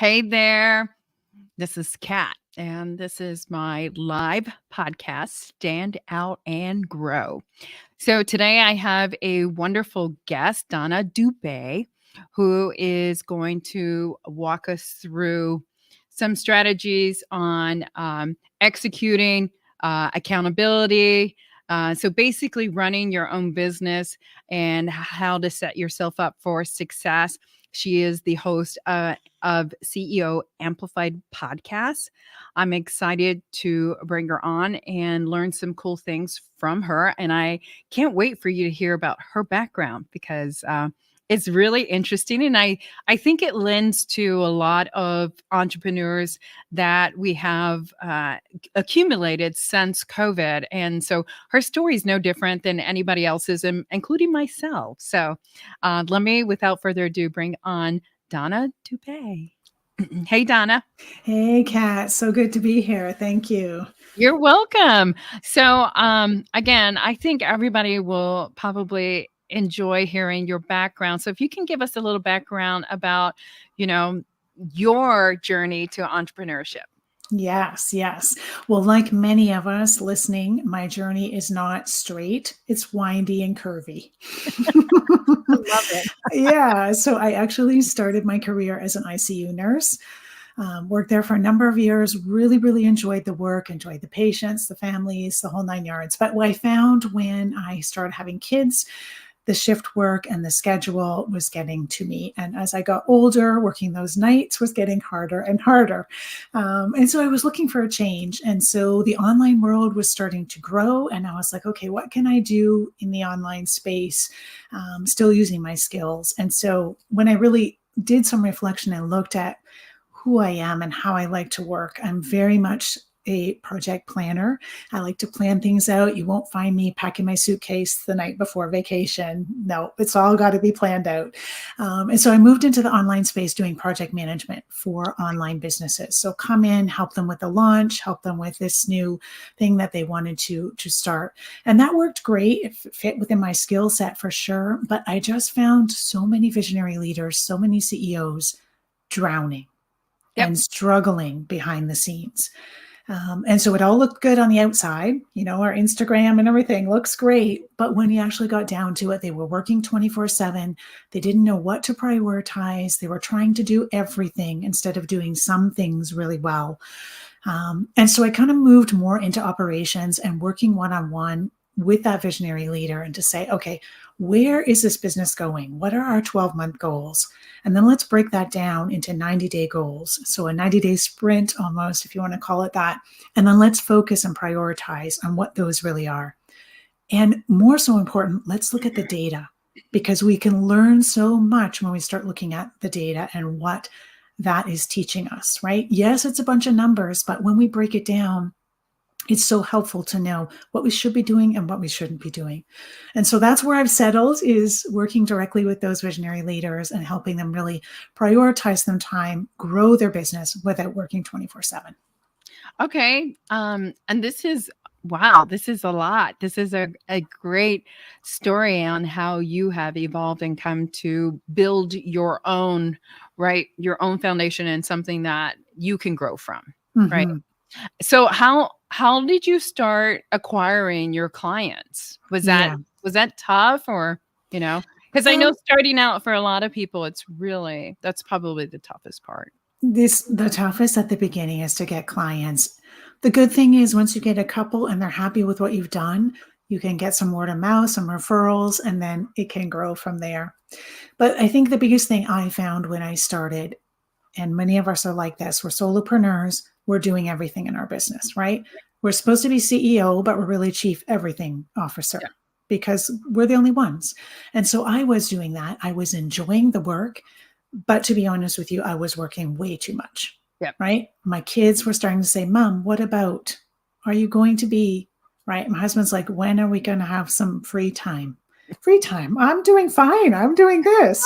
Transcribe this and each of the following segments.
Hey there. This is Kat, and this is my live podcast, Stand Out and Grow. So today I have a wonderful guest, Donna Dube, who is going to walk us through some strategies on executing accountability. So basically, running your own business and how to set yourself up for success. She is the host of CEO Amplified podcast. I'm excited to bring her on and learn some cool things from her. And I can't wait for you to hear about her background because it's really interesting. And I think it lends to a lot of entrepreneurs that we have accumulated since COVID. And so her story is no different than anybody else's, including myself. So let me, without further ado, bring on Donna Dube. Hey, Donna. Hey, Kat. So good to be here. Thank you. You're welcome. So, again, I think everybody will probably enjoy hearing your background. So if you can give us a little background about, your journey to entrepreneurship. Yes. Well, like many of us listening, my journey is not straight. It's windy and curvy. I love it. Yeah. So I actually started my career as an ICU nurse. Worked there for a number of years, really enjoyed the work, enjoyed the patients, the families, the whole 9 yards. But what I found when I started having kids, the shift work and the schedule was getting to me. And as I got older, working those nights was getting harder and harder. And so I was looking for a change. And so the online world was starting to grow. And I was like, okay, what can I do in the online space, still using my skills? And so when I really did some reflection and looked at who I am and how I like to work, I'm very much a project planner. I like to plan things out. You won't find me packing my suitcase the night before vacation. No, it's all got to be planned out. And so I moved into the online space doing project management for online businesses. So come in, help them with the launch, help them with this new thing that they wanted to start. And that worked great. It fit within my skill set for sure. But I just found so many visionary leaders, so many CEOs drowning and struggling behind the scenes. And so it all looked good on the outside, our Instagram and everything looks great. But when you actually got down to it, they were working 24/7. They didn't know what to prioritize. They were trying to do everything instead of doing some things really well. And so I kind of moved more into operations and working one-on-one with that visionary leader and to say, okay, where is this business going? What are our 12-month goals? And then let's break that down into 90-day goals. So a 90-day sprint almost, if you want to call it that. And then let's focus and prioritize on what those really are. And more so important, let's look at the data because we can learn so much when we start looking at the data and what that is teaching us, right? Yes, it's a bunch of numbers, but when we break it down, it's so helpful to know what we should be doing and what we shouldn't be doing. And so that's where I've settled, is working directly with those visionary leaders and helping them really prioritize their time, grow their business without working 24/7. Okay. And this is, wow, this is a lot. This is a great story on how you have evolved and come to build your own, right? Your own foundation and something that you can grow from, right? So how did you start acquiring your clients? Was that tough or, because I know starting out for a lot of people, that's probably the toughest part. The toughest at the beginning is to get clients. The good thing is once you get a couple and they're happy with what you've done, you can get some word of mouth, some referrals, and then it can grow from there. But I think the biggest thing I found when I started, and many of us are like this, we're solopreneurs, we're doing everything in our business, right? We're supposed to be CEO, but we're really chief everything officer because we're the only ones. And so I was doing that. I was enjoying the work, but to be honest with you, I was working way too much, right? My kids were starting to say, Mom, what about, are you going to be, right? My husband's like, when are we going to have some free time? Free time. I'm doing fine. I'm doing this.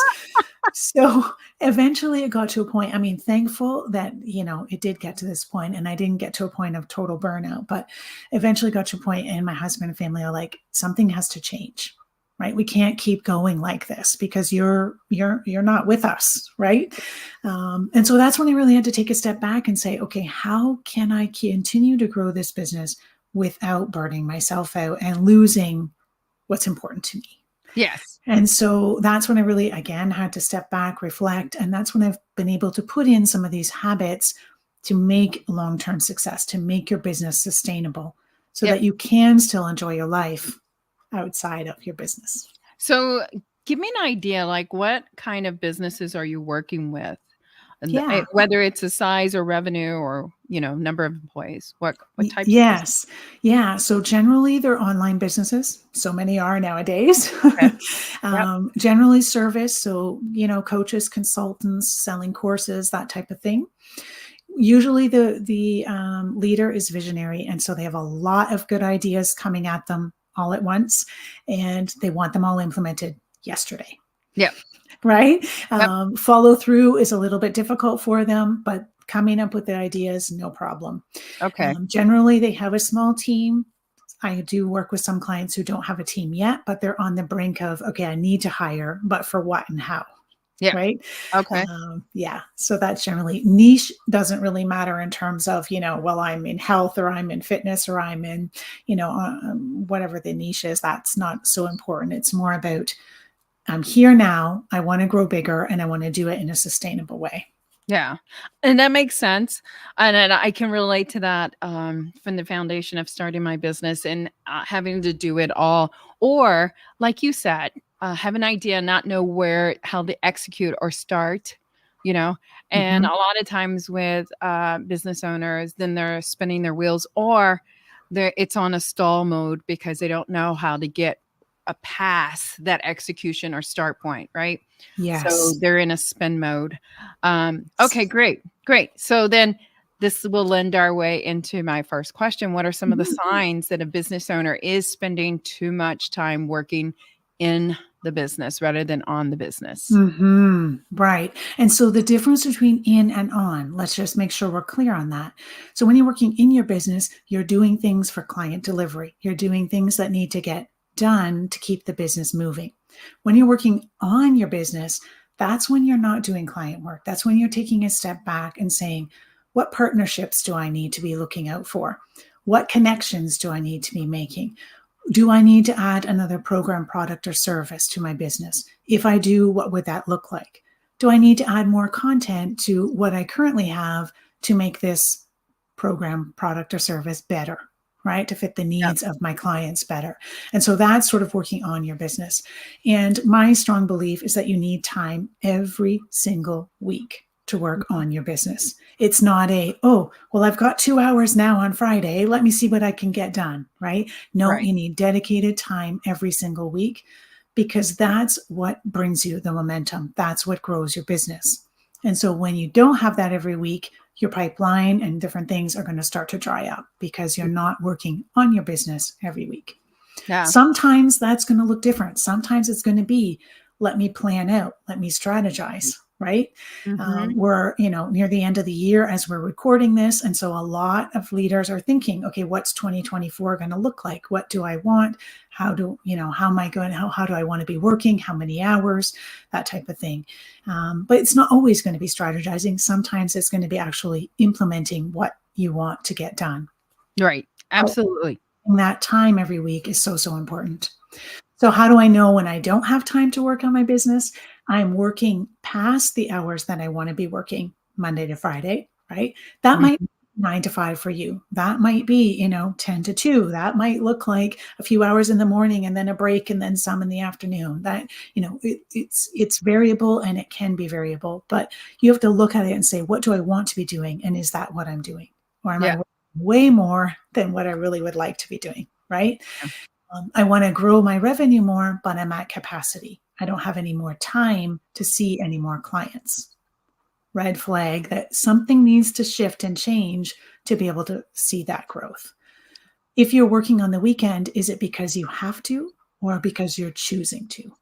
So eventually it got to a point, thankful that, it did get to this point and I didn't get to a point of total burnout, but eventually got to a point and my husband and family are like, something has to change. right? We can't keep going like this because you're not with us, right? And so that's when I really had to take a step back and say, okay, how can I continue to grow this business without burning myself out and losing what's important to me? Yes. And so that's when I really, again, had to step back, reflect. And that's when I've been able to put in some of these habits to make long-term success, to make your business sustainable so Yep. that you can still enjoy your life outside of your business. So give me an idea, like what kind of businesses are you working with? And Yeah. whether it's a size or revenue or, number of employees, what types of business? Yes. Yeah. So generally they're online businesses. So many are nowadays. Okay. Yep. Generally service. So, coaches, consultants, selling courses, that type of thing. Usually the leader is visionary. And so they have a lot of good ideas coming at them all at once. And they want them all implemented yesterday. Yep. Right? Yep. Follow through is a little bit difficult for them, but coming up with the ideas, no problem. Okay. Generally, they have a small team. I do work with some clients who don't have a team yet, but they're on the brink of, okay, I need to hire, but for what and how? Yeah. Right. Okay. Yeah. So that's generally niche doesn't really matter in terms of, well, I'm in health or I'm in fitness or I'm in, whatever the niche is. That's not so important. It's more about I'm here now. I want to grow bigger and I want to do it in a sustainable way. Yeah. And that makes sense. And I can relate to that from the foundation of starting my business and having to do it all. Or, like you said, have an idea, not know how to execute or start, And Mm-hmm. a lot of times with business owners, then they're spinning their wheels or it's on a stall mode because they don't know how to get past that execution or start point, right? So Yes. they're in a spin mode. Okay, great. So then this will lend our way into my first question. What are some of the signs that a business owner is spending too much time working in the business rather than on the business? Mm-hmm. Right. And so the difference between in and on, let's just make sure we're clear on that. So when you're working in your business, you're doing things for client delivery. You're doing things that need to get done to keep the business moving. When you're working on your business, that's when you're not doing client work. That's when you're taking a step back and saying, what partnerships do I need to be looking out for? What connections do I need to be making? Do I need to add another program, product, or service to my business? If I do, what would that look like? Do I need to add more content to what I currently have to make this program, product, or service better, right? To fit the Yeah. needs of my clients better. And so that's sort of working on your business. And my strong belief is that you need time every single week to work on your business. It's not oh, well, I've got 2 hours now on Friday. Let me see what I can get done, right? No, Right. you need dedicated time every single week because that's what brings you the momentum. That's what grows your business. And so when you don't have that every week, your pipeline and different things are going to start to dry up because you're not working on your business every week. Yeah. Sometimes that's going to look different. Sometimes it's going to be, let me plan out, let me strategize, right? Mhm. We're, near the end of the year as we're recording this. And so a lot of leaders are thinking, okay, what's 2024 going to look like? What do I want? How do I want to be working? How many hours? That type of thing. But it's not always going to be strategizing. Sometimes it's going to be actually implementing what you want to get done. Right. Absolutely. That time every week is so, so important. So how do I know when I don't have time to work on my business? I'm working past the hours that I want to be working Monday to Friday, right? That might be 9 to 5 for you. That might be, 10 to 2. That might look like a few hours in the morning and then a break and then some in the afternoon. That, it's variable and it can be variable, but you have to look at it and say, what do I want to be doing? And is that what I'm doing? Or am I Yeah. working way more than what I really would like to be doing, right? I want to grow my revenue more, but I'm at capacity. I don't have any more time to see any more clients. Red flag that something needs to shift and change to be able to see that growth. If you're working on the weekend, is it because you have to or because you're choosing to?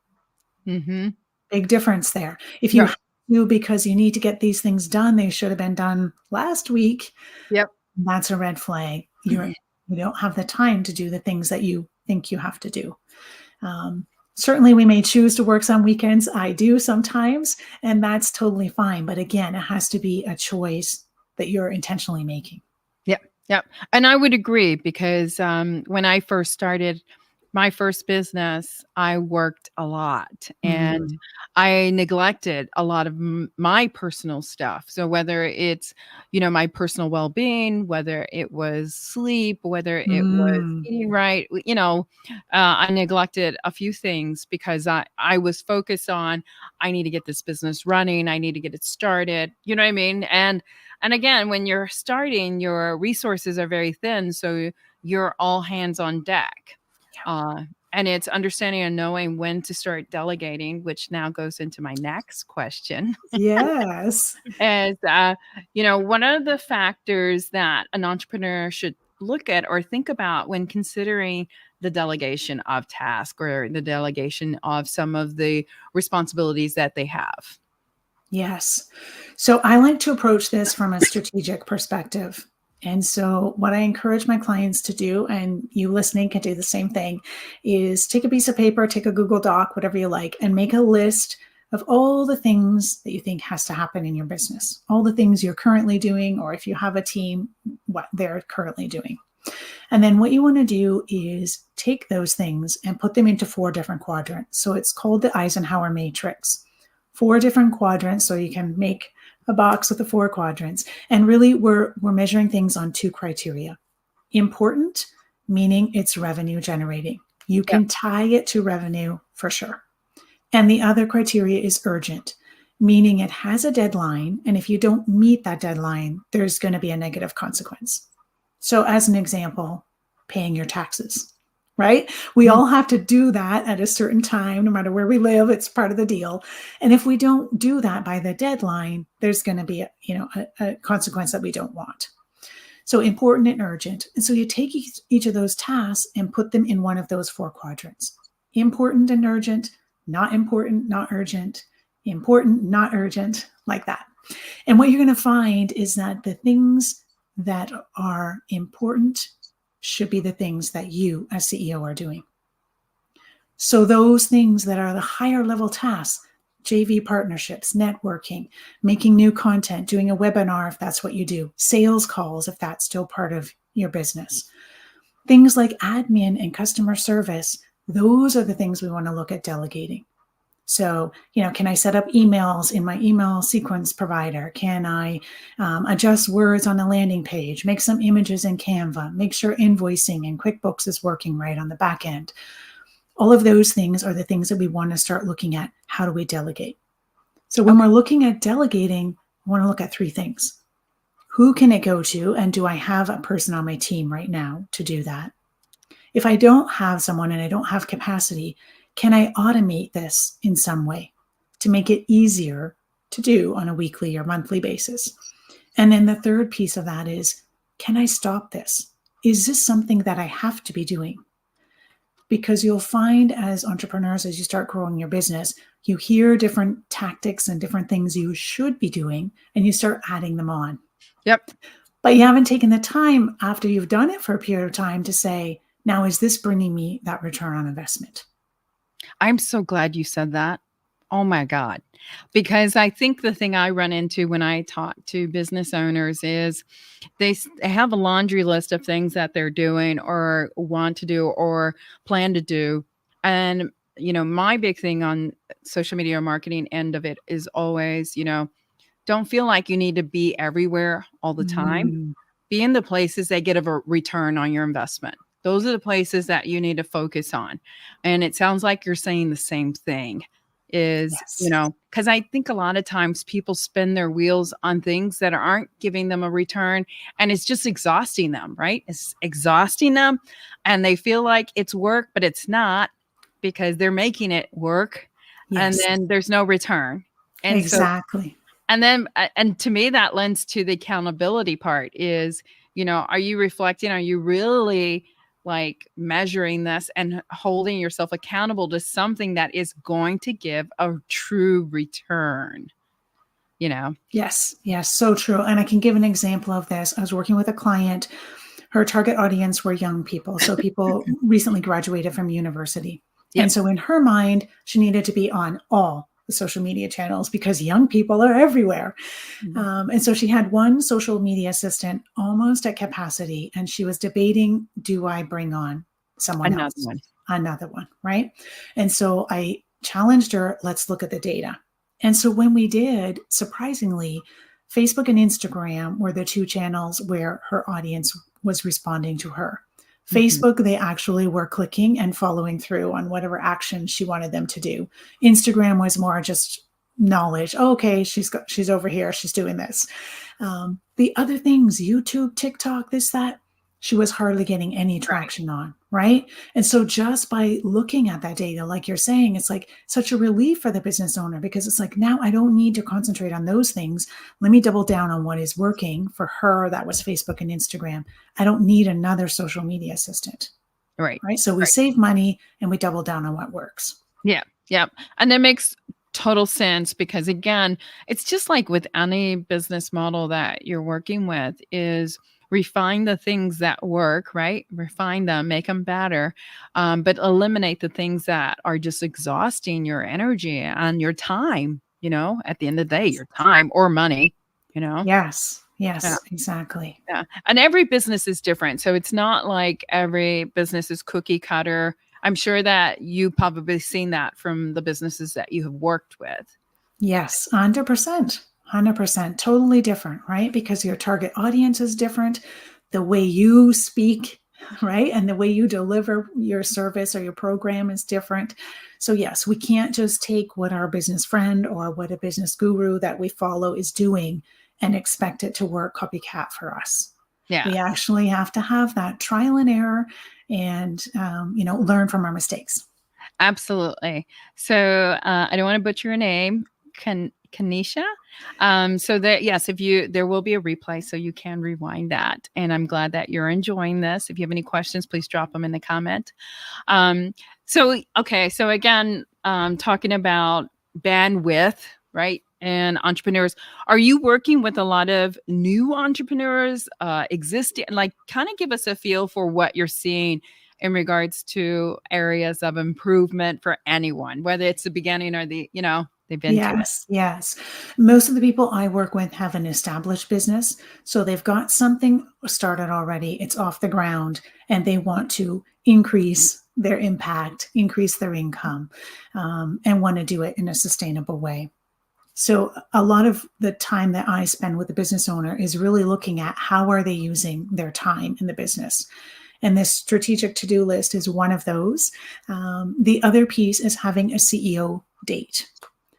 Mm-hmm. Big difference there. If you Right. have to because you need to get these things done, they should have been done last week. Yep. That's a red flag. You don't have the time to do the things that you think you have to do. Certainly, we may choose to work some weekends. I do sometimes, and that's totally fine. But again, it has to be a choice that you're intentionally making. Yep, yep. And I would agree because when I first started my first business, I worked a lot and Mm. I neglected a lot of my personal stuff. So whether it's, my personal well-being, whether it was sleep, whether it was Mm. eating right, I neglected a few things because I was focused on, I need to get this business running. I need to get it started. You know what I mean? And again, when you're starting, your resources are very thin. So you're all hands on deck. Uh, and it's understanding and knowing when to start delegating, which now goes into my next question. Yes. Is, one of the factors that an entrepreneur should look at or think about when considering the delegation of task or the delegation of some of the responsibilities that they have? Yes. So I like to approach this from a strategic perspective. And so, what I encourage my clients to do, and you listening can do the same thing, is take a piece of paper, take a Google Doc, whatever you like, and make a list of all the things that you think has to happen in your business, all the things you're currently doing, or if you have a team, what they're currently doing. And then what you want to do is take those things and put them into 4 different quadrants. So it's called the Eisenhower matrix. 4 different quadrants, so you can make a box with the 4 quadrants. And really, we're measuring things on 2 criteria. Important, meaning it's revenue generating. You Yep. can tie it to revenue for sure. And the other criteria is urgent, meaning it has a deadline. And if you don't meet that deadline, there's going to be a negative consequence. So, as an example, paying your taxes, right? We all have to do that at a certain time, no matter where we live. It's part of the deal. And if we don't do that by the deadline, there's going to be a consequence that we don't want. So important and urgent. And so you take each of those tasks and put them in one of those 4 quadrants. Important and urgent, not important, not urgent, important, not urgent, like that. And what you're going to find is that the things that are important should be the things that you as CEO are doing. So those things that are the higher level tasks, JV partnerships, networking, making new content, doing a webinar if that's what you do, sales calls if that's still part of your business. Things like admin and customer service, those are the things we want to look at delegating. So, can I set up emails in my email sequence provider? Can I adjust words on a landing page, make some images in Canva, make sure invoicing and QuickBooks is working right on the back end? All of those things are the things that we want to start looking at. How do we delegate? So when we're looking at delegating, I want to look at 3 things. Who can it go to? And do I have a person on my team right now to do that? If I don't have someone and I don't have capacity, can I automate this in some way to make it easier to do on a weekly or monthly basis? And then the third piece of that is, can I stop this? Is this something that I have to be doing? Because you'll find as entrepreneurs, as you start growing your business, you hear different tactics and different things you should be doing, and you start adding them on. Yep. But you haven't taken the time after you've done it for a period of time to say, now, is this bringing me that return on investment? I'm so glad you said that. Oh my God. Because I think the thing I run into when I talk to business owners is they have a laundry list of things that they're doing or want to do or plan to do. And, my big thing on social media marketing end of it is always, don't feel like you need to be everywhere all the time. Mm. Be in the places that get a return on your investment. Those are the places that you need to focus on. And it sounds like you're saying the same thing is, Yes. because I think a lot of times people spin their wheels on things that aren't giving them a return and it's just exhausting them, right? It's exhausting them and they feel like it's work, but it's not because they're making it work and Yes. then there's no return. And so Exactly. and to me, that lends to the accountability part is, are you reflecting? Are you really like measuring this and holding yourself accountable to something that is going to give a true return? Yes. Yes. So true. And I can give an example of this. I was working with a client. Her target audience were young people. So people recently graduated from university. And so in her mind, she needed to be on all the social media channels because young people are everywhere. And so she had one social media assistant almost at capacity, and she was debating, do I bring on someone Another else? one. Another one, right? And so I challenged her, let's look at the data. And so when we did, surprisingly, Facebook and Instagram were the two channels where her audience was responding to her. Facebook, they actually were clicking and following through on whatever action she wanted them to do. Instagram was more just knowledge. Oh, okay, she's over here. She's doing this. The other things, YouTube, TikTok, this, that, she was hardly getting any traction on, right? And so just by looking at that data, like you're saying, it's like such a relief for the business owner because it's like, now I don't need to concentrate on those things. Let me double down on what is working for her. That was Facebook and Instagram. I don't need another social media assistant. Right. So we save money and we double down on what works. Yeah. Yeah. And that makes total sense because again, it's just like with any business model that you're working with is refine the things that work, right? Refine them, make them better, but eliminate the things that are just exhausting your energy and your time, at the end of the day, your time or money, Yes. Yeah. Exactly. Yeah. And every business is different. So it's not like every business is cookie cutter. I'm sure that you probably seen that from the businesses that you have worked with. Yes, 100%. 100%. Totally different, right? Because your target audience is different. The way you speak, right? And the way you deliver your service or your program is different. So, yes, we can't just take what our business friend or what a business guru that we follow is doing and expect it to work copycat for us. Yeah. We actually have to have that trial and error and, learn from our mistakes. Absolutely. So I don't want to butcher your name, Kanisha. So that yes, there will be a replay, so you can rewind that. And I'm glad that you're enjoying this. If you have any questions, please drop them in the comment. So again, talking about bandwidth, right? And entrepreneurs, are you working with a lot of new entrepreneurs, existing? Like, kind of give us a feel for what you're seeing in regards to areas of improvement for anyone, whether it's the beginning or they've been to it. Yes. Most of the people I work with have an established business. So they've got something started already. It's off the ground and they want to increase their impact, increase their income, and want to do it in a sustainable way. So a lot of the time that I spend with the business owner is really looking at how are they using their time in the business. And this strategic to-do list is one of those. The other piece is having a CEO date.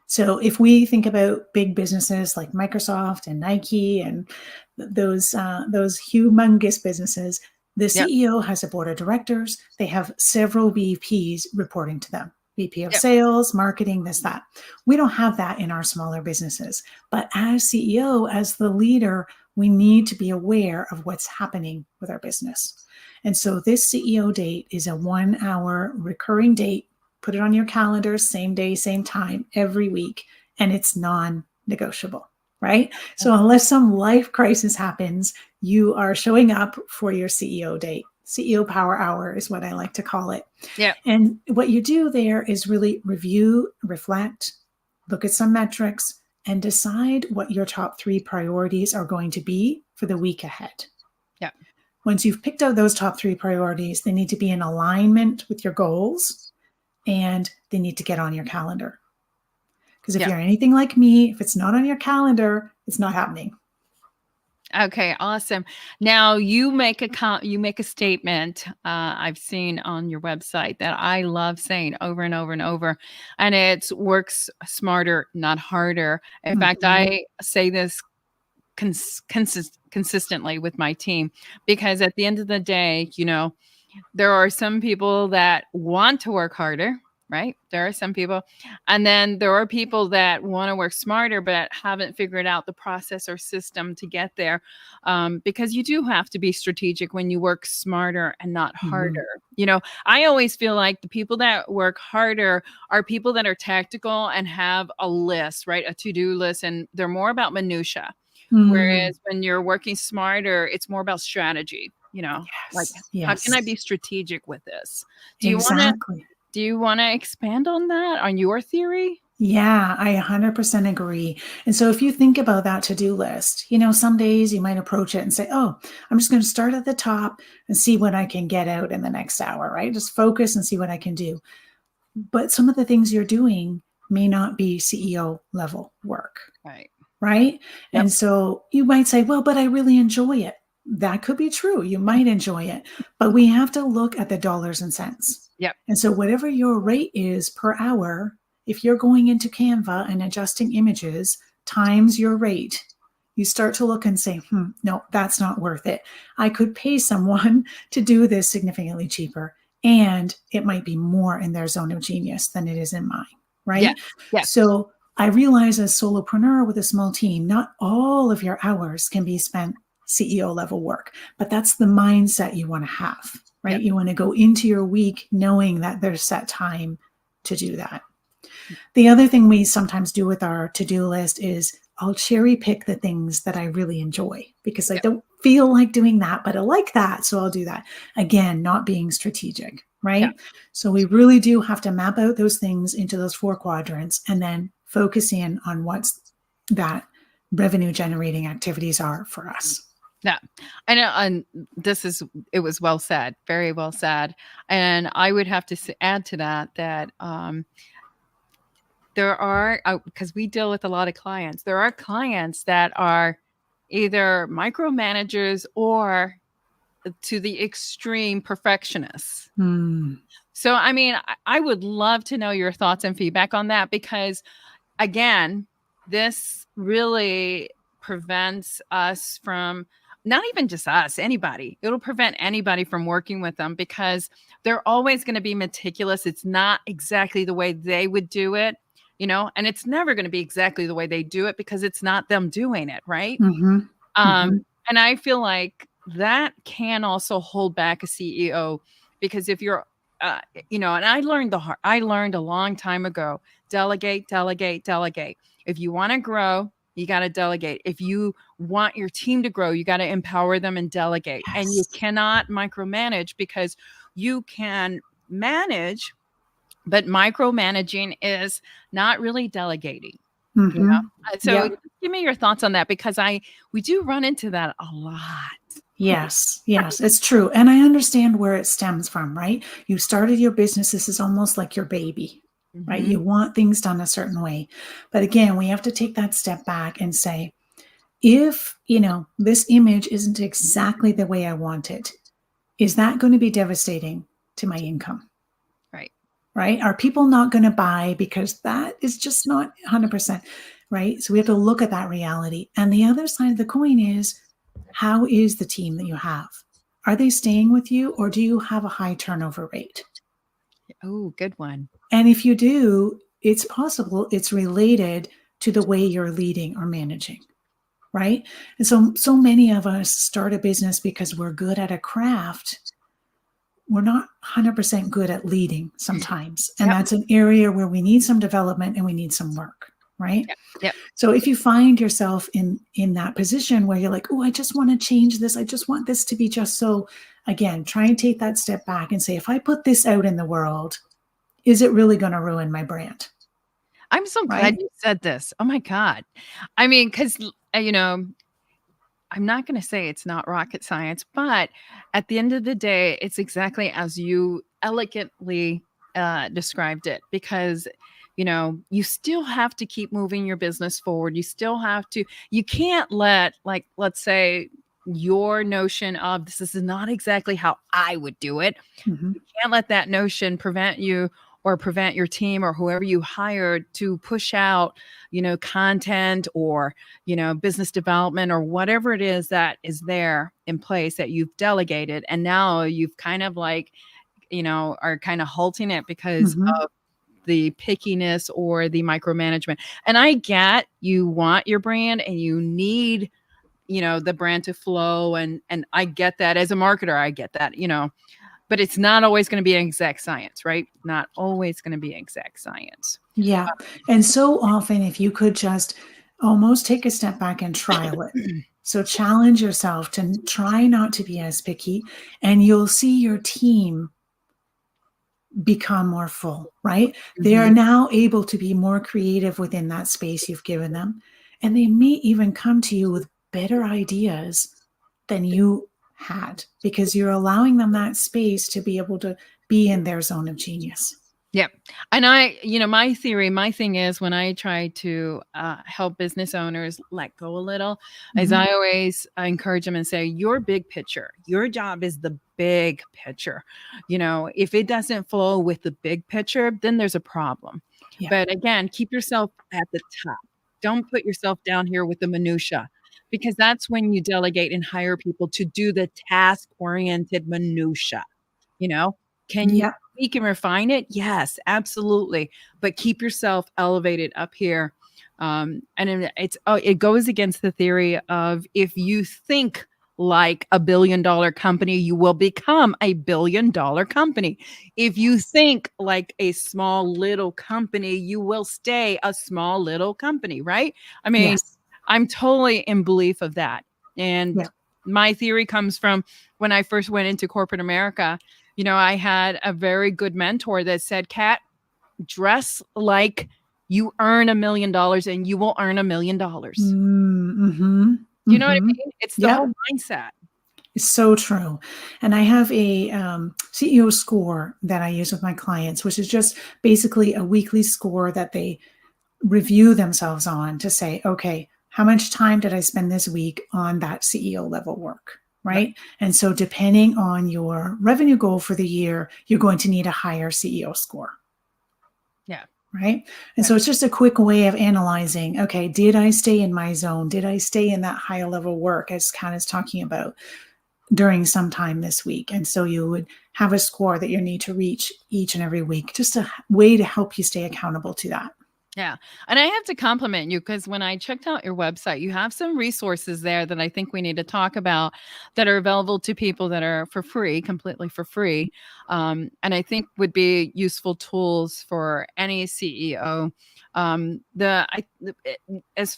So if we think about big businesses like Microsoft and Nike and those humongous businesses, the CEO has a board of directors. They have several VPs reporting to them. VP of sales, marketing, this, that. We don't have that in our smaller businesses. But as CEO, as the leader, we need to be aware of what's happening with our business. And so this CEO date is a 1 hour recurring date. Put it on your calendar, same day, same time, every week. And it's non-negotiable, right? So unless some life crisis happens, you are showing up for your CEO date. CEO Power Hour is what I like to call it. Yeah. And what you do there is really review, reflect, look at some metrics, and decide what your top 3 priorities are going to be for the week ahead. Yeah. Once you've picked out those top 3 priorities, they need to be in alignment with your goals and they need to get on your calendar. Because if you're anything like me, if it's not on your calendar, it's not happening. Okay, awesome. Now you make a statement I've seen on your website that I love saying over and over and over, and it's works smarter, not harder. In fact, I say this consistently with my team because at the end of the day, there are some people that want to work harder, right? There are some people. And then there are people that want to work smarter, but haven't figured out the process or system to get there. Because you do have to be strategic when you work smarter and not harder. I always feel like the people that work harder are people that are tactical and have a list, right? A to-do list, and they're more about minutia. Whereas when you're working smarter, it's more about strategy. How can I be strategic with this? Do you want to Do you want to expand on that, on your theory? Yeah, I 100% agree. And so if you think about that to-do list, some days you might approach it and say, oh, I'm just going to start at the top and see what I can get out in the next hour, right? Just focus and see what I can do. But some of the things you're doing may not be CEO level work, Right. right? Yep. And so you might say, well, but I really enjoy it. That could be true. You might enjoy it, but we have to look at the dollars and cents. Yep. And so whatever your rate is per hour, if you're going into Canva and adjusting images times your rate, you start to look and say, no, that's not worth it. I could pay someone to do this significantly cheaper, and it might be more in their zone of genius than it is in mine, right? Yeah. Yeah. So I realize as solopreneur with a small team, not all of your hours can be spent CEO level work, but that's the mindset you want to have, right? Yep. You want to go into your week knowing that there's set time to do that. The other thing we sometimes do with our to-do list is I'll cherry pick the things that I really enjoy because I don't feel like doing that, but I like that. So I'll do that. Again, not being strategic, right? Yeah. So we really do have to map out those things into those 4 quadrants and then focus in on what's that revenue generating activities are for us. Yeah, I know. And it was well said, very well said. And I would have to add to that there are, because we deal with a lot of clients, there are clients that are either micromanagers or to the extreme perfectionists. So, I mean, I would love to know your thoughts and feedback on that because, again, this really prevents us from, not even just us, anybody. It'll prevent anybody from working with them because they're always going to be meticulous. It's not exactly the way they would do it, and it's never going to be exactly the way they do it because it's not them doing it, right? And I feel like that can also hold back a CEO because if you're, and I learned a long time ago, delegate, delegate, delegate. If you want to grow, you got to delegate. If you want your team to grow, you got to empower them and delegate. Yes. And you cannot micromanage because you can manage, but micromanaging is not really delegating. So give me your thoughts on that because we do run into that a lot. Yes, it's true. And I understand where it stems from, right? You started your business. This is almost like your baby, right? You want things done a certain way. But again, we have to take that step back and say, if, this image isn't exactly the way I want it, is that going to be devastating to my income? Right? Are people not going to buy because that is just not 100%, right? So we have to look at that reality. And the other side of the coin is, how is the team that you have? Are they staying with you or do you have a high turnover rate? Oh, good one. And if you do, it's possible it's related to the way you're leading or managing, right? And so many of us start a business because we're good at a craft. We're not 100% good at leading sometimes. And that's an area where we need some development and we need some work, right? Yep. So if you find yourself in that position where you're like, oh, I just want to change this. I just want this to be just so, again, try and take that step back and say, if I put this out in the world, is it really going to ruin my brand? I'm so glad you said this. Oh my God. I mean, because, I'm not going to say it's not rocket science, but at the end of the day, it's exactly as you elegantly described it because, you still have to keep moving your business forward. You can't let, like, let's say your notion of this is not exactly how I would do it. You can't let that notion prevent you or prevent your team or whoever you hired to push out, content or, business development or whatever it is that is there in place that you've delegated. And now you've kind of like, are kind of halting it because of the pickiness or the micromanagement. And I get you want your brand and you need, the brand to flow. And I get that as a marketer, I get that, but it's not always going to be an exact science, right? Not always going to be exact science. Yeah. And so often, if you could just almost take a step back and trial it. So challenge yourself to try not to be as picky, and you'll see your team become more full, right? They are Mhm. now able to be more creative within that space you've given them. And they may even come to you with better ideas than you had, because you're allowing them that space to be able to be in their zone of genius. Yeah. And my theory, my thing is when I try to help business owners let go a little, is Mhm. I always encourage them and say, your big picture, your job is the big picture. If it doesn't flow with the big picture, then there's a problem. Yeah. But again, keep yourself at the top. Don't put yourself down here with the minutia, because that's when you delegate and hire people to do the task-oriented minutia. You know, can you Yeah. tweak and refine it? Yes, absolutely. But keep yourself elevated up here. And it goes against the theory of, if you think like a billion-dollar company, you will become a billion-dollar company. If you think like a small little company, you will stay a small little company, right? I mean, Yes. I'm totally in belief of that. And Yeah. my theory comes from when I first went into corporate America. I had a very good mentor that said, Kat, dress like you earn $1 million and you will earn $1 million. Mm-hmm. You know what I Mm-hmm. mean? It's the Yep. whole mindset. It's so true. And I have a CEO score that I use with my clients, which is just basically a weekly score that they review themselves on to say, okay, how much time did I spend this week on that CEO level work? Right. Right. And so, depending on your revenue goal for the year, you're going to need a higher CEO score. Yeah. Right. And Yeah. so, it's just a quick way of analyzing, okay, did I stay in my zone? Did I stay in that higher level work, as Kat is talking about, during some time this week? And so you would have a score that you need to reach each and every week, just a way to help you stay accountable to that. Yeah. And I have to compliment you, because when I checked out your website, you have some resources there that I think we need to talk about, that are available to people, that are for free, completely for free. And I think would be useful tools for any CEO. As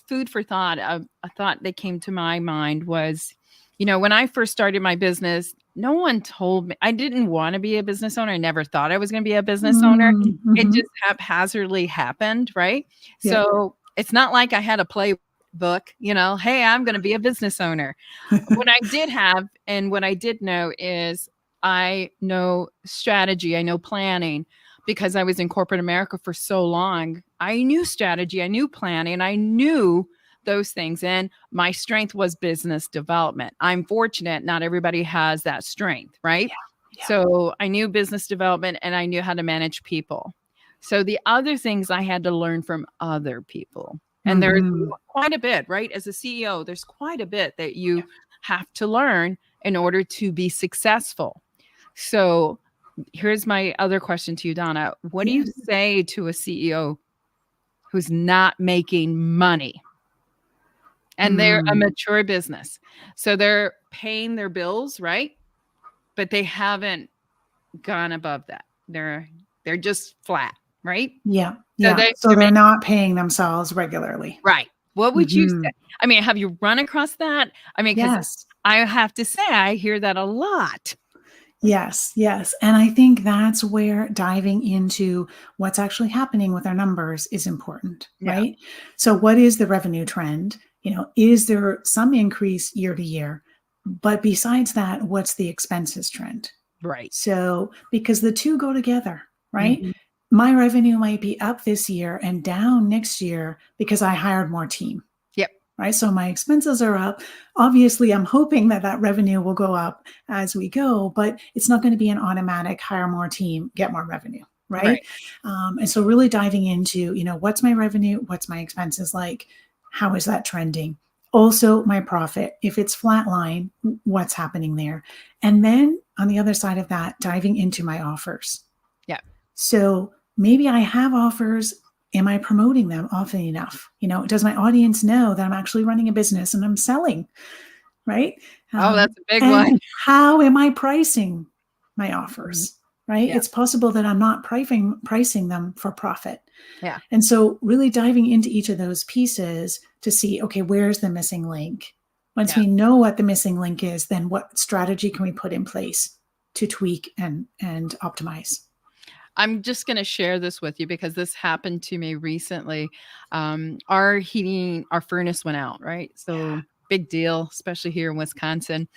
food for thought, a thought that came to my mind was, when I first started my business, no one told me. I didn't want to be a business owner. I never thought I was going to be a business owner. It Mm-hmm. just haphazardly happened, right? Yeah. So it's not like I had a playbook, hey, I'm going to be a business owner. What I did have, and what I did know, is I know strategy, I know planning, because I was in corporate America for so long. I knew strategy, I knew planning, I knew those things. And my strength was business development. I'm fortunate not everybody has that strength, right? Yeah. So I knew business development and I knew how to manage people. So the other things I had to learn from other people. And there's Mm-hmm. quite a bit, right? As a CEO, there's quite a bit that you have to learn in order to be successful. So here's my other question to you, Donna. What do Yeah. you say to a CEO who's not making money? And they're a Mm. mature business. So they're paying their bills, right? But they haven't gone above that. They're just flat, right? Yeah. So Yeah. So they're they're making, not paying themselves regularly. right. What would you Mm-hmm. say? I mean, have you run across that? I mean, because Yes. I have to say, I hear that a lot. Yes, yes. And I think that's where diving into what's actually happening with our numbers is important, Yeah. right? So, what is the revenue trend? Is there some increase year to year? But besides that, what's the expenses trend? Right. So, because the two go together, right? Mhm. My revenue might be up this year and down next year because I hired more team. Yep. Right. So my expenses are up. Obviously, I'm hoping that that revenue will go up as we go, but it's not going to be an automatic hire more team, get more revenue. Right. Right. And so really diving into, what's my revenue? What's my expenses like? How is that trending? Also, my profit. If it's flatline, what's happening there? And then on the other side of that, diving into my offers. Yeah. So maybe I have offers. Am I promoting them often enough? Does my audience know that I'm actually running a business and I'm selling? Right. Oh, that's a big And one. how am I pricing my Mhm. offers? Right. Yeah. It's possible that I'm not pricing them for profit. Yeah. And so really diving into each of those pieces to see, okay, where's the missing link? Once Yeah. we know what the missing link is, then what strategy can we put in place to tweak and optimize? I'm just going to share this with you because this happened to me recently. Our furnace went out, right? So big deal, especially here in Wisconsin.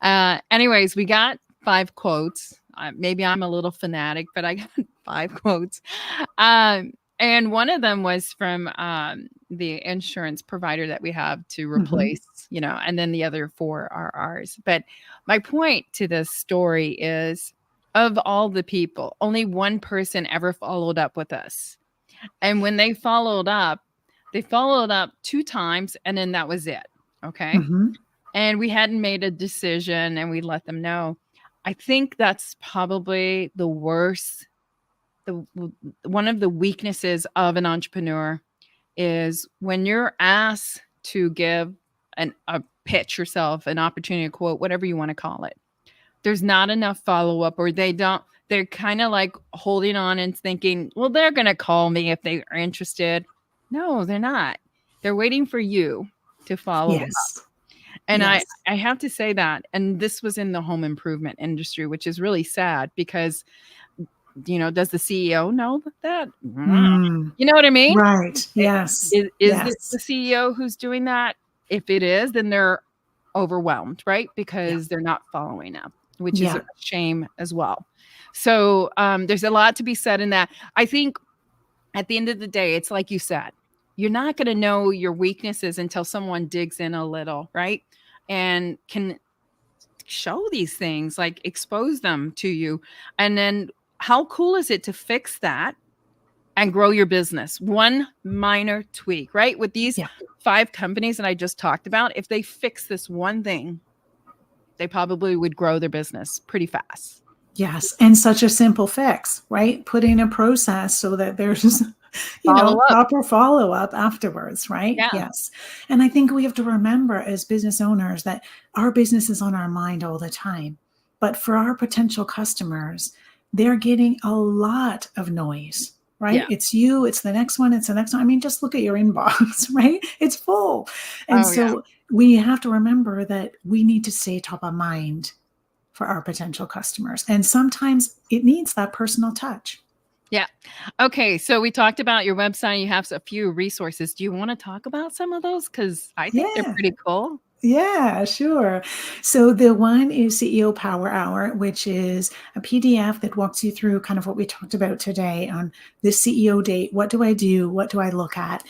Anyways, we got 5 quotes. Maybe I'm a little fanatic, but I got 5 quotes. And one of them was from the insurance provider that we have to replace, and then the other 4 are ours. But my point to this story is, of all the people, only one person ever followed up with us. And when they followed up 2 times, and then that was it. Okay. And we hadn't made a decision, and we let them know. I think that's probably the worst. One of the weaknesses of an entrepreneur is when you're asked to give a pitch yourself, an opportunity, a quote, whatever you want to call it. There's not enough follow-up, or they're kind of like holding on and thinking, well, they're going to call me if they are interested. No, they're not. They're waiting for you to follow up. And I have to say that, and this was in the home improvement industry, which is really sad because, does the CEO know that? You know what I mean? Right. Yes. Is it the CEO who's doing that? If it is, then they're overwhelmed, right? Because they're not following up, which is a shame as well. So there's a lot to be said in that. I think at the end of the day, it's like you said, you're not going to know your weaknesses until someone digs in a little, right? And can show these things, like expose them to you. And then how cool is it to fix that and grow your business? One minor tweak, right? With these 5 companies that I just talked about, if they fix this one thing, they probably would grow their business pretty fast. Yes. And such a simple fix, right? Put in a process so that there's, proper follow-up afterwards, right? Yeah. Yes. And I think we have to remember as business owners that our business is on our mind all the time. But for our potential customers, they're getting a lot of noise, right? Yeah. It's you, it's the next one, it's the next one. I mean, just look at your inbox, right? It's full. And we have to remember that we need to stay top of mind for our potential customers. And sometimes it needs that personal touch. Yeah. Okay. So we talked about your website. You have a few resources. Do you want to talk about some of those? Because I think they're pretty cool. Yeah, sure. So the one is CEO Power Hour, which is a PDF that walks you through kind of what we talked about today on this CEO date. What do I do? What do I look at?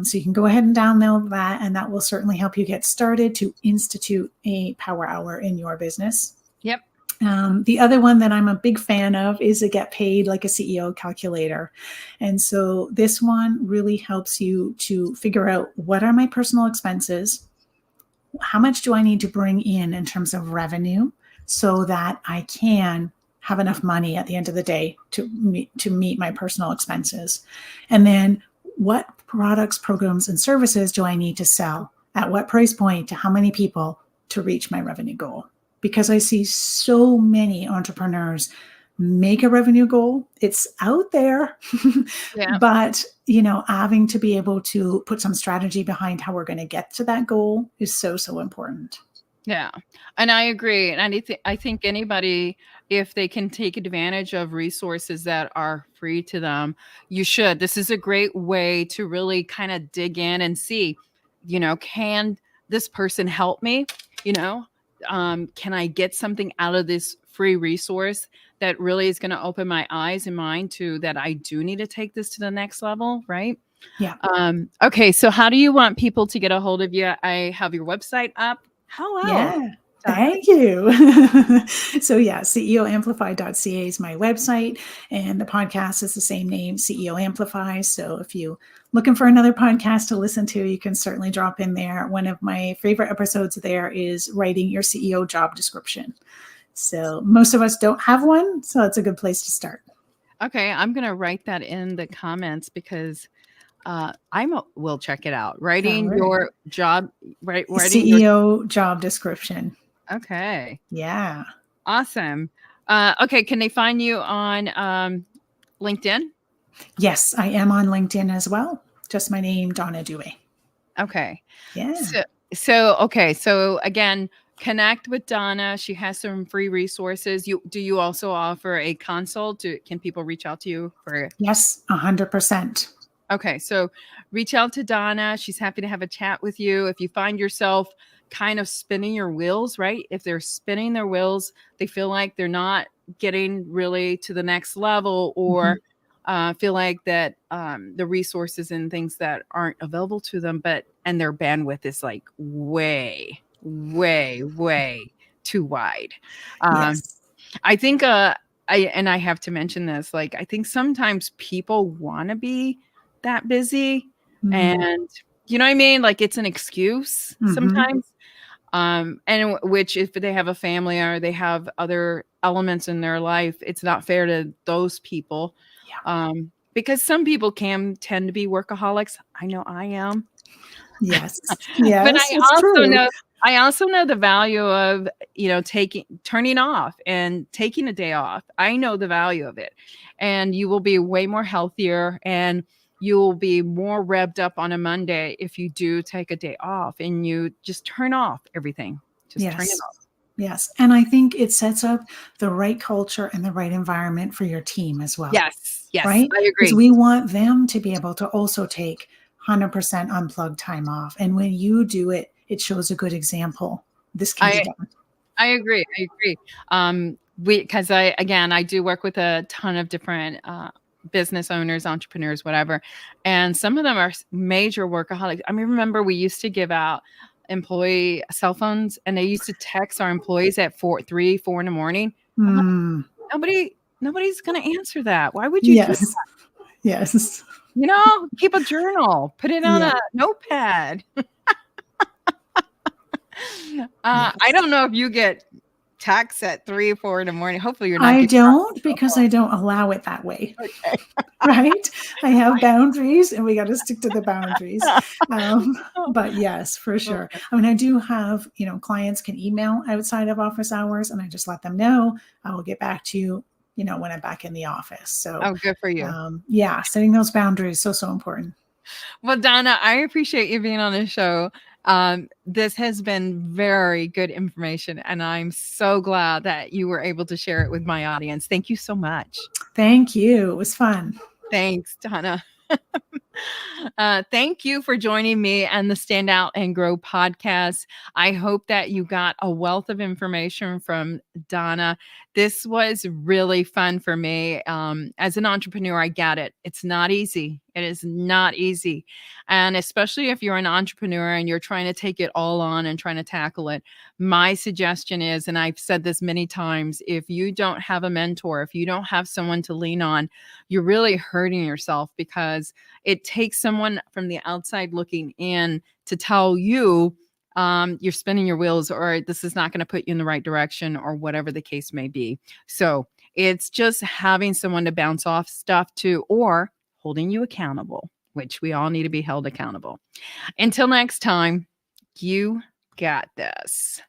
So you can go ahead and download that, and that will certainly help you get started to institute a power hour in your business. Yep. The other one that I'm a big fan of is a Get Paid Like a CEO calculator. And so this one really helps you to figure out, what are my personal expenses? How much do I need to bring in terms of revenue so that I can have enough money at the end of the day to meet my personal expenses? And then what products, programs, and services do I need to sell? At what price point to how many people to reach my revenue goal? Because I see so many entrepreneurs make a revenue goal. It's out there, but having to be able to put some strategy behind how we're going to get to that goal is so, so important. Yeah. And I agree. And I think anybody, if they can take advantage of resources that are free to them, you should. This is a great way to really kind of dig in and see, can this person help me? Can I get something out of this free resource that really is going to open my eyes and mind to that I do need to take this to the next level, right? Yeah. Okay, so how do you want people to get a hold of you? I have your website up. How else? Yeah. Thank you. So CEOamplify.ca is my website, and the podcast is the same name, CEO Amplify. So if you're looking for another podcast to listen to, you can certainly drop in there. One of my favorite episodes there is writing your CEO job description. So most of us don't have one, so it's a good place to start. Okay, I'm going to write that in the comments because we'll check it out. Writing your job, writing CEO job description. Okay. Yeah. Awesome. Okay. Can they find you on LinkedIn? Yes, I am on LinkedIn as well. Just my name, Donna Dube. Okay. Yeah. So again, connect with Donna. She has some free resources. Do you also offer a consult? Can people reach out to you for? Yes, 100%. Okay, so reach out to Donna. She's happy to have a chat with you. If you find yourself kind of spinning your wheels, right? If they're spinning their wheels, they feel like they're not getting really to the next level, or feel like that the resources and things that aren't available to them, and their bandwidth is like way, way, way too wide. Yes. I think I have to mention this, like, I think sometimes people want to be that busy, and you know what I mean? Like, it's an excuse sometimes. And which, if they have a family or they have other elements in their life, it's not fair to those people. Because some people can tend to be workaholics. I know I am. Yes. But Yes, it's true. I also know the value of, turning off and taking a day off. I know the value of it. And you will be way more healthier, and you will be more revved up on a Monday if you do take a day off and you just turn off everything. Just turn it off. Yes. And I think it sets up the right culture and the right environment for your team as well. Yes. Right? I agree. Because we want them to be able to also take 100% unplugged time off. And when you do it, it shows a good example. This can be done. I agree. Because I do work with a ton of different business owners, entrepreneurs, whatever. And some of them are major workaholics. I mean, remember we used to give out employee cell phones, and they used to text our employees at 3, 4 in the morning. Nobody's going to answer that. Why would you do that? Yes. Keep a journal, put it on a notepad. I don't know if you get texts at 3, 4 in the morning. Hopefully you're not. I don't, because I don't allow it that way. Okay. Right? I have boundaries, and we got to stick to the boundaries. But yes, for sure. Okay. I mean, I do have, clients can email outside of office hours, and I just let them know. I will get back to you, when I'm back in the office. So, good for you. Setting those boundaries so important. Well, Donna, I appreciate you being on the show. This has been very good information, and I'm so glad that you were able to share it with my audience. Thank you so much. Thank you. It was fun. Thanks, Donna. Thank you for joining me on the Stand Out and Grow podcast. I hope that you got a wealth of information from Donna. This was really fun for me. As an entrepreneur, I get it. It's not easy. It is not easy. And especially if you're an entrepreneur and you're trying to take it all on and trying to tackle it, my suggestion is, and I've said this many times, if you don't have a mentor, if you don't have someone to lean on, you're really hurting yourself, because it takes someone from the outside looking in to tell you you're spinning your wheels, or this is not going to put you in the right direction, or whatever the case may be. So it's just having someone to bounce off stuff to, or holding you accountable, which we all need to be held accountable. Until next time, you got this.